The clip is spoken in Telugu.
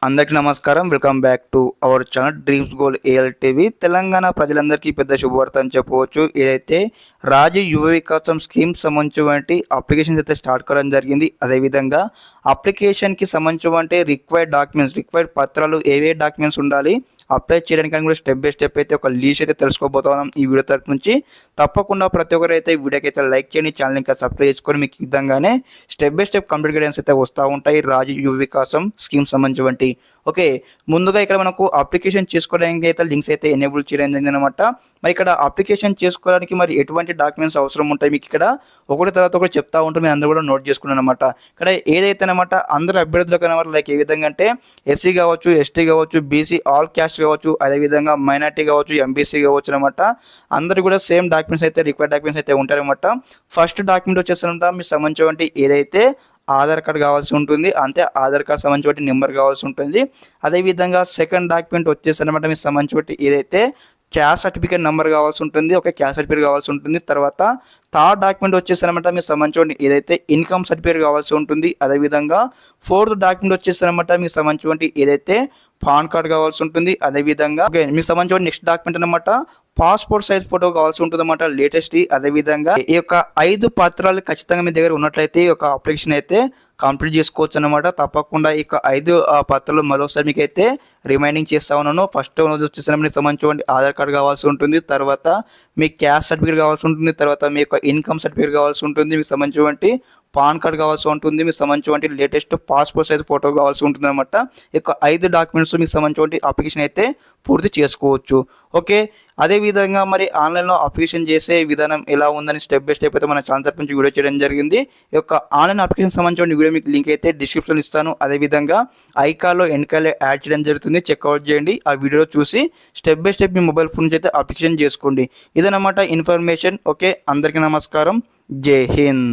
అందరికీ నమస్కారం. Welcome back to our channel dreams goal AL TV. Telangana ప్రజలందరికీ పెద్ద శుభవార్త అని చెప్పవచ్చు. ఏదైతే రాజీవ్ యువ వికాసం స్కీమ్ సంబంధించినటువంటి అప్లికేషన్స్ అయితే స్టార్ట్ కావడం జరిగింది. అదేవిధంగా అప్లికేషన్కి సంబంధించినటువంటి రిక్వైర్డ్ పత్రాలు ఏవే డాక్యుమెంట్స్ ఉండాలి, అప్లై చేయడానికి కూడా స్టెప్ బై స్టెప్ అయితే ఒక లీస్ట్ అయితే తెలుసుకోబోతున్నాం ఈ వీడియో తరపు నుంచి. తప్పకుండా ప్రతి ఒక్కరు అయితే వీడియోకి అయితే లైక్ చేయండి, ఛానల్ ఇంకా సబ్స్క్రైబ్ చేసుకొని మీకు ఈ విధంగానే step by step complete guidance అయితే వస్తూ ఉంటాయి రాజీవ్ యువ వికాసం స్కీమ్ సంబంధించి. ఓకే, ముందుగా ఇక్కడ మనకు అప్లికేషన్ చేసుకోవడానికి అయితే లింక్స్ అయితే ఎనేబుల్ చేయడం జరిగింది అనమాట. మరి ఇక్కడ అప్లికేషన్ చేసుకోవడానికి మరి ఎటువంటి డాక్యుమెంట్స్ అవసరం ఉంటాయి మీకు ఇక్కడ ఒకటి తర్వాత ఒకటి చెప్తా ఉంటుంది, మీరు అందరూ కూడా నోట్ చేసుకున్నాను అనమాట. ఇక్కడ ఏదైతే అనమాట అందరు అభ్యర్థులకు అనమాట లైక్ ఏ విధంగా అంటే ఎస్సీ కావచ్చు, ఎస్టీ కావచ్చు, బీసీ ఆల్ క్యాస్ట్ కావచ్చు, అదేవిధంగా మైనార్టీ కావచ్చు, ఎంబీసీ కావచ్చు అనమాట. అందరు కూడా సేమ్ డాక్యుమెంట్స్ అయితే రిక్వైర్డ్ డాక్యుమెంట్స్ అయితే ఉంటారనమాట. ఫస్ట్ డాక్యుమెంట్ వచ్చేసరికి మీకు సంబంధించినటువంటి ఏదైతే ఆధార్ కార్డ్ కావాల్సి ఉంటుంది, అంటే ఆధార్ కార్డ్ సంబంధించిన నెంబర్ కావాల్సి ఉంటుంది. అదేవిధంగా సెకండ్ డాక్యుమెంట్ వచ్చేసనమాట మీకు సంబంధించిన ఏదైతే క్యాస్ట్ సర్టిఫికేట్ నెంబర్ కావాల్సి ఉంటుంది, ఒక క్యాస్ట్ సర్టిఫికేట్ కావాల్సి ఉంటుంది. తర్వాత థర్డ్ డాక్యుమెంట్ వచ్చేసనమాట మీకు సంబంధించిన ఏదైతే ఇన్కమ్ సర్టిఫికేట్ కావాల్సి ఉంటుంది. అదేవిధంగా ఫోర్త్ డాక్యుమెంట్ వచ్చేసనమాట మీకు సంబంధించిన ఏదైతే పాన్ కార్డ్ కావాల్సి ఉంటుంది. అదేవిధంగా మీకు సంబంధించిన నెక్స్ట్ డాక్యుమెంట్ అనమాట పాస్పోర్ట్ సైజ్ ఫోటో కావాల్సి ఉంటుంది అన్నమాట, లేటెస్ట్. అదేవిధంగా ఈ యొక్క 5 పత్రాలు ఖచ్చితంగా మీ దగ్గర ఉన్నట్లయితే ఈ యొక్క అప్లికేషన్ అయితే కంప్లీట్ చేసుకోవచ్చు అనమాట. తప్పకుండా ఈ 5 పత్రాలు మరోసారి మీకు అయితే రిమైండింగ్ చేస్తా ఉన్నాను. ఫస్ట్ వచ్చేసి మీకు సంబంధించిన ఆధార్ కార్డు కావాల్సి ఉంటుంది, తర్వాత మీ క్యాస్ట్ సర్టిఫికేట్ కావాల్సి ఉంటుంది, తర్వాత మీ యొక్క ఇన్కమ్ సర్టిఫికేట్ కావాల్సి ఉంటుంది, మీకు సంబంధించిన పాన్ కార్డ్ కావాల్సి ఉంటుంది, మీకు సంబంధించిన లేటెస్ట్ పాస్పోర్ట్ సైజ్ ఫోటో కావాల్సి ఉంటుంది అనమాట. ఈ 5 డాక్యుమెంట్స్ మీకు సంబంధించిన అప్లికేషన్ అయితే పూర్తి చేసుకోవచ్చు. ఓకే, అదేవిధంగా మరి ఆన్లైన్లో అప్లికేషన్ చేసే విధానం ఎలా ఉందని స్టెప్ బై స్టెప్ అయితే మన ఛానల్ తరపు నుంచి వీడియో చేయడం జరిగింది. ఈ యొక్క ఆన్లైన్ అప్లికేషన్ సంబంధించిన వీడియో మీకు లింక్ అయితే డిస్క్రిప్షన్ ఇస్తాను. అదేవిధంగా ఐకార్డ్లో ఎన్కార్డ్లో యాడ్ చేయడం జరుగుతుంది, చెక్అవుట్ చేయండి. ఆ వీడియో చూసి step by step me mobile phone నుంచి అయితే అప్లికేషన్ చేసుకోండి. ఇదన్నమాట ఇన్ఫర్మేషన్. ఓకే, అందరికీ నమస్కారం. జై హింద్.